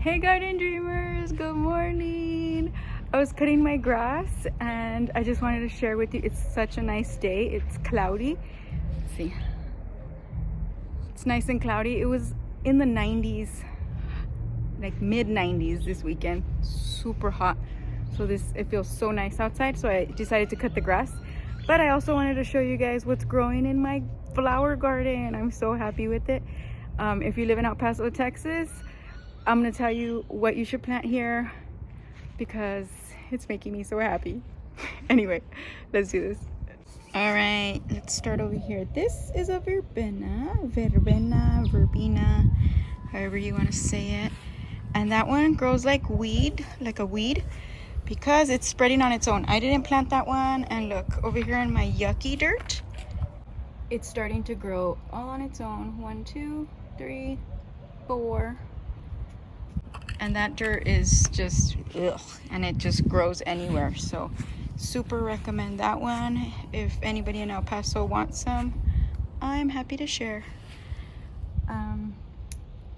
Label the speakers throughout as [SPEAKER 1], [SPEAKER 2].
[SPEAKER 1] Hey garden dreamers, good morning. I was cutting my grass and I just wanted to share with you, it's such a nice day. It's cloudy. Let's see. It's nice and cloudy. It was in the 90s, like mid 90s this weekend. Super hot. So it feels so nice outside, so I decided to cut the grass. But I also wanted to show you guys what's growing in my flower garden. I'm so happy with it. If you live in El Paso, Texas, I'm gonna tell you what you should plant here because it's making me so happy. Anyway, let's do this. All right, let's start over here. This is a verbena, however you want to say it. And that one grows like a weed, because it's spreading on its own. I didn't plant that one, and look, over here in my yucky dirt, it's starting to grow all on its own. 1, 2, 3, 4. And that dirt is just ugh, and it just grows anywhere. So super recommend that one. If anybody in El Paso wants some, I'm happy to share.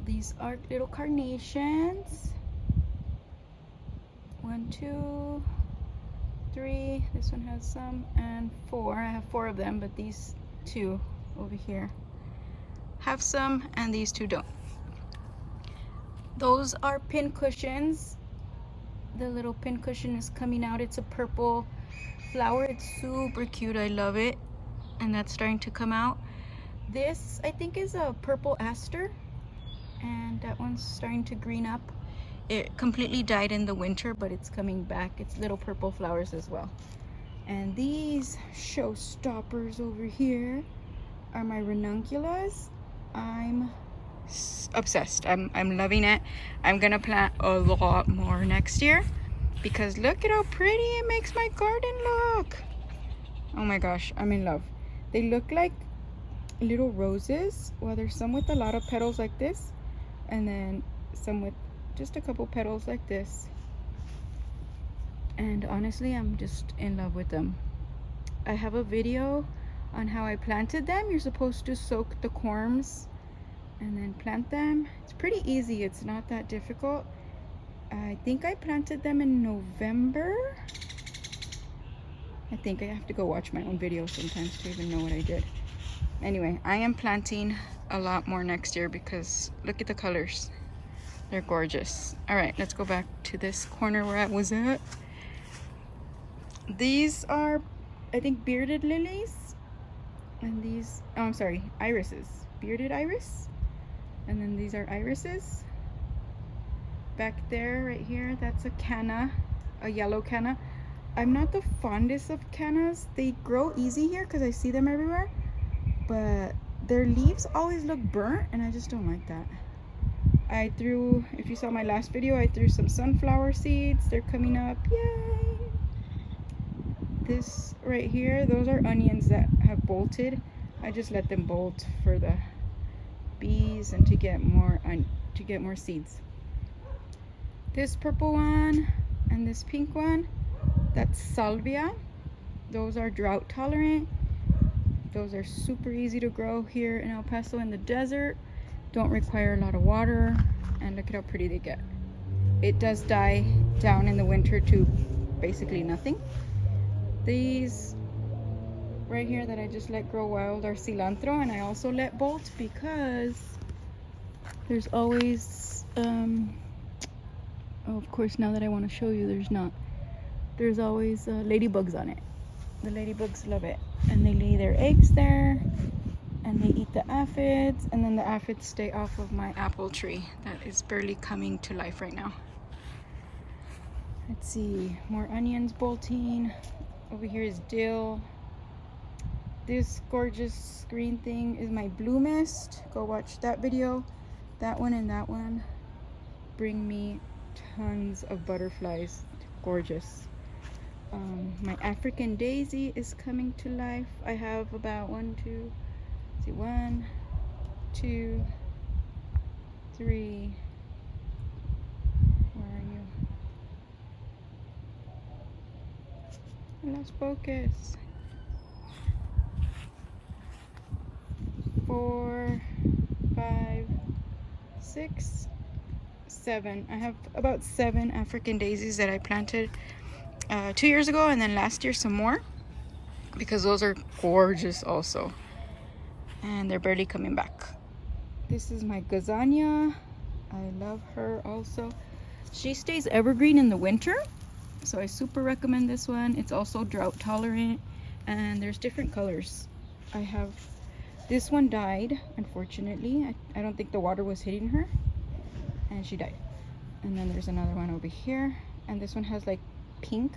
[SPEAKER 1] These are little carnations. 1, 2, 3. This one has some, and 4. I have 4 of them, but these 2 over here have some, and these 2 don't. Those are pin cushions. The little pin cushion is coming out. It's a purple flower. It's super cute. I love it. And that's starting to come out. This, I think, is a purple aster. And that one's starting to green up. It completely died in the winter, but it's coming back. It's little purple flowers as well. And these showstoppers over here are my ranunculus. I'm obsessed. I'm loving it. I'm gonna plant a lot more next year because look at how pretty it makes my garden look. Oh my gosh, I'm in love. They look like little roses. Well, there's some with a lot of petals like this, and then some with just a couple petals like this. And honestly, I'm just in love with them. I have a video on how I planted them. You're supposed to soak the corms and then plant them. It's pretty easy. It's not that difficult. I think I planted them in November. I think I have to go watch my own video sometimes to even know what I did. Anyway, I am planting a lot more next year because look at the colors. They're gorgeous. All right, let's go back to this corner where I was at. These are, I think, bearded lilies. And these, oh, I'm sorry, irises. Bearded iris. And then these are irises. Back there, right here, that's a canna, a yellow canna. I'm not the fondest of cannas. They grow easy here because I see them everywhere. But their leaves always look burnt, and I just don't like that. I threw, if you saw my last video, I threw some sunflower seeds. They're coming up, yay! This right here, those are onions that have bolted. I just let them bolt for the bees and to get more seeds. This purple one and this pink one, that's salvia. Those are drought tolerant. Those are super easy to grow here in El Paso in the desert. Don't require a lot of water, and look at how pretty they get. It does die down in the winter to basically nothing. These right here that I just let grow wild are cilantro, and I also let bolt because there's always oh, of course, now that I want to show you, there's always ladybugs on it. The ladybugs love it, and they lay their eggs there, and they eat the aphids, and then the aphids stay off of my apple tree that is barely coming to life right now. Let's see, more onions bolting. Over here is dill. This gorgeous green thing is my blue mist. Go watch that video. That one and that one bring me tons of butterflies. Gorgeous. My African daisy is coming to life. I have about 1, 2, 3. Where are you? I lost focus. 4, 5, 6, 7. I have about 7 African daisies that I planted 2 years ago, and then last year some more, because those are gorgeous also, and they're barely coming back. This is my gazania. I love her also. She stays evergreen in the winter, so I super recommend this one. It's also drought tolerant, and there's different colors. I have this one died, unfortunately. I don't think the water was hitting her, and she died. And then there's another one over here, and this one has like pink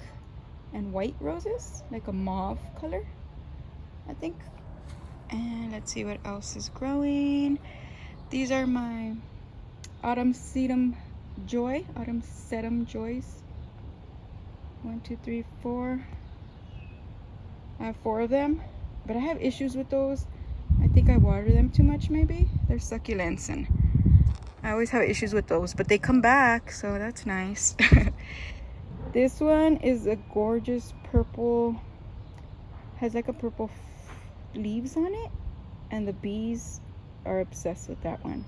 [SPEAKER 1] and white roses, like a mauve color, I think. And let's see what else is growing. These are my autumn sedum joys. 1, 2, 3, 4. I have 4 of them, but I have issues with those. I think I water them too much, maybe. They're succulents, and I always have issues with those, but they come back, so that's nice. This one is a gorgeous purple, has like a purple leaves on it, and the bees are obsessed with that one.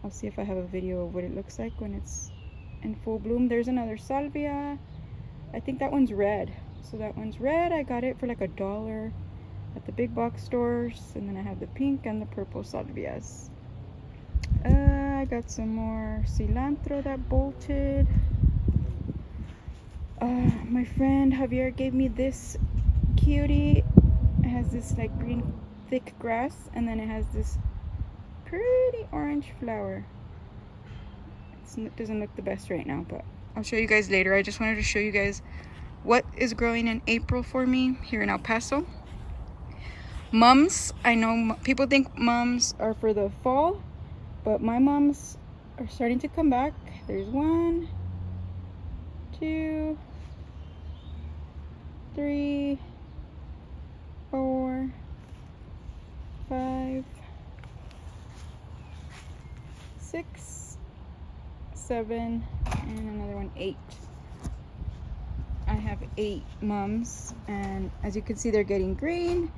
[SPEAKER 1] I'll see if I have a video of what it looks like when it's in full bloom. There's another salvia. I think that one's red. So that one's red. I got it for like $1 at the big box stores. And then I have the pink and the purple salvias. I got some more cilantro that bolted. My friend Javier gave me this cutie. It has this like green thick grass, and then it has this pretty orange flower. It doesn't look the best right now, but I'll show you guys later. I just wanted to show you guys what is growing in April for me here in El Paso. Mums, I know people think mums are for the fall, but my mums are starting to come back. There's 1, 2, 3, 4, 5, 6, 7, and another one, 8. I have 8 mums, and as you can see, they're getting green,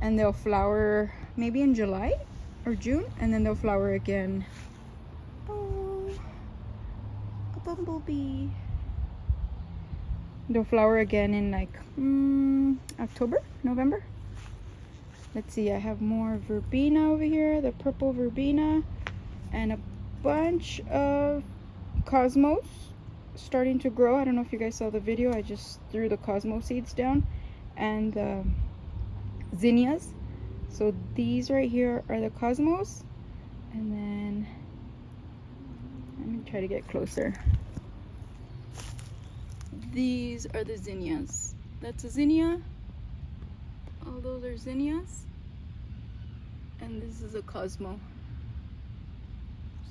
[SPEAKER 1] and they'll flower maybe in July or June, and then they'll flower again. Oh, a bumblebee. They'll flower again in like October, November. Let's see, I have more verbena over here, the purple verbena, and a bunch of cosmos starting to grow. I don't know if you guys saw the video. I just threw the cosmo seeds down, and zinnias. So these right here are the cosmos, and then let me try to get closer. These are the zinnias. That's a zinnia. All those are zinnias, and this is a cosmo.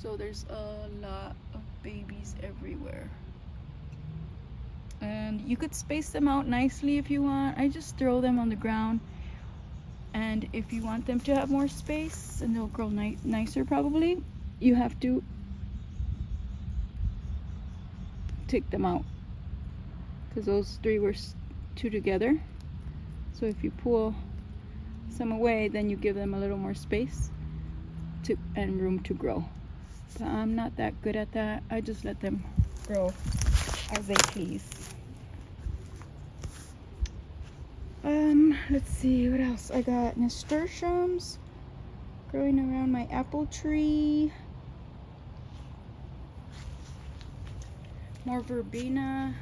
[SPEAKER 1] So there's a lot of babies everywhere, and you could space them out nicely if you want. I just throw them on the ground, and if you want them to have more space and they'll grow nicer, probably you have to take them out, because those 3 were 2 together. So if you pull some away, then you give them a little more space and room to grow. But I'm not that good at that. I just let them grow as they please. Let's see what else. I got nasturtiums growing around my apple tree. More verbena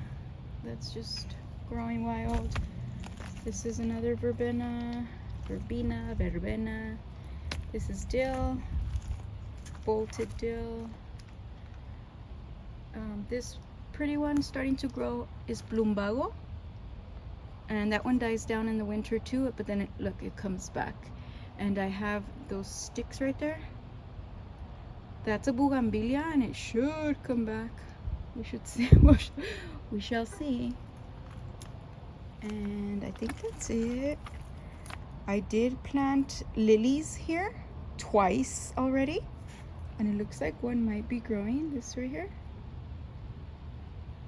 [SPEAKER 1] that's just growing wild. This is another verbena. This is dill, bolted dill. This pretty one starting to grow is plumbago, and that one dies down in the winter too, but then look, it comes back. And I have those sticks right there. That's a bougainvillea, and it should come back. We should see. We shall see. And I think that's it. I did plant lilies here twice already, and it looks like one might be growing, this right here,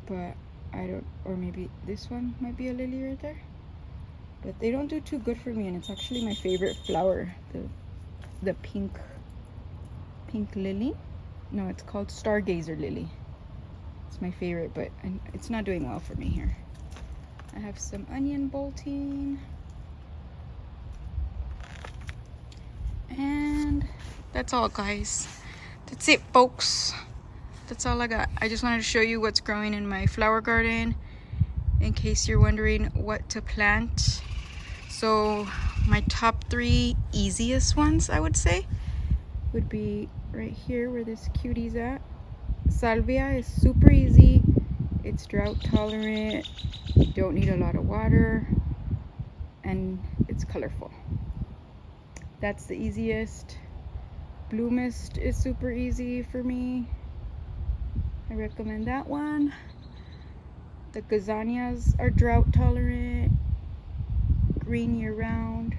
[SPEAKER 1] but I don't, or maybe this one might be a lily right there, but they don't do too good for me. And it's actually my favorite flower, the pink lily. No, it's called stargazer lily. It's my favorite, but it's not doing well for me here. I have some onion bolting. And that's all, guys. That's it, folks. That's all I got. I just wanted to show you what's growing in my flower garden in case you're wondering what to plant. So my top 3 easiest ones, I would say, would be right here where this cutie's at. Salvia is super easy. It's drought tolerant. You don't need a lot of water. And it's colorful. That's the easiest. Blue mist is super easy for me. I recommend that one. The gazanias are drought tolerant, green year round.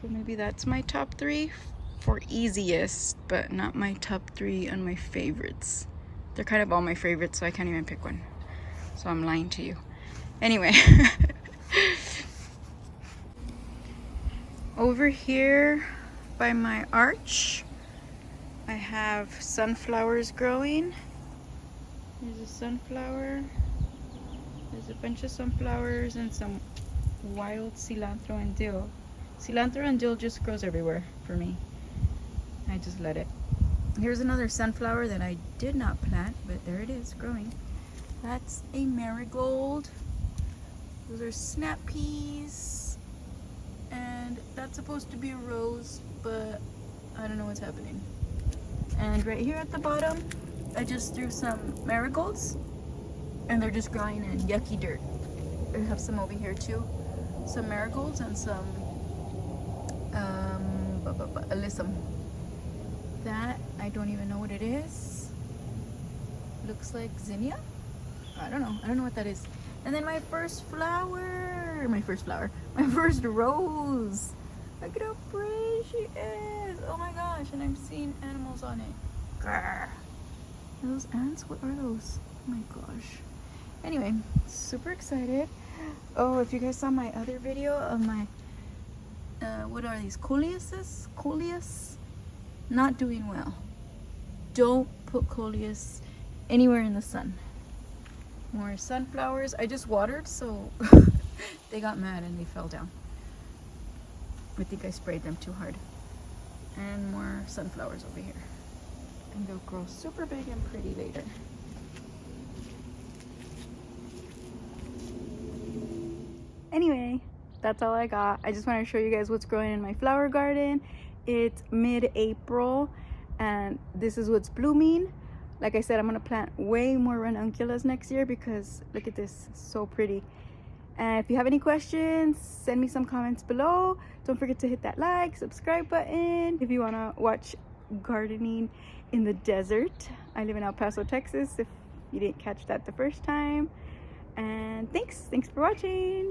[SPEAKER 1] So maybe that's my top 3 for easiest, but not my top 3 on my favorites. They're kind of all my favorites, so I can't even pick one. So I'm lying to you. Anyway. Over here by my arch, I have sunflowers growing. There's a sunflower. There's a bunch of sunflowers and some wild cilantro and dill. Cilantro and dill just grows everywhere for me. I just let it. Here's another sunflower that I did not plant, but there it is growing. That's a marigold. Those are snap peas. And that's supposed to be a rose, but I don't know what's happening. And right here at the bottom, I just threw some marigolds, and they're just growing in yucky dirt. I have some over here too. Some marigolds and some alyssum. That, I don't even know what it is. Looks like zinnia? I don't know what that is. And then my first rose. Look at how pretty she is. Oh my gosh, and I'm seeing animals on it. Grr. Are those ants? What are those? Oh my gosh. Anyway, super excited. Oh, if you guys saw my other video of my, what are these, coleus? Not doing well. Don't put coleus anywhere in the sun. More sunflowers. I just watered, so they got mad and they fell down. I think I sprayed them too hard. And more sunflowers over here. And they'll grow super big and pretty later. Anyway, that's all I got. I just want to show you guys what's growing in my flower garden. It's mid-April and this is what's blooming. Like I said, I'm gonna plant way more ranunculus next year because look at this, it's so pretty. And if you have any questions, send me some comments below. Don't forget to hit that like, subscribe button. If you wanna watch gardening in the desert, I live in El Paso, Texas, if you didn't catch that the first time. And thanks for watching.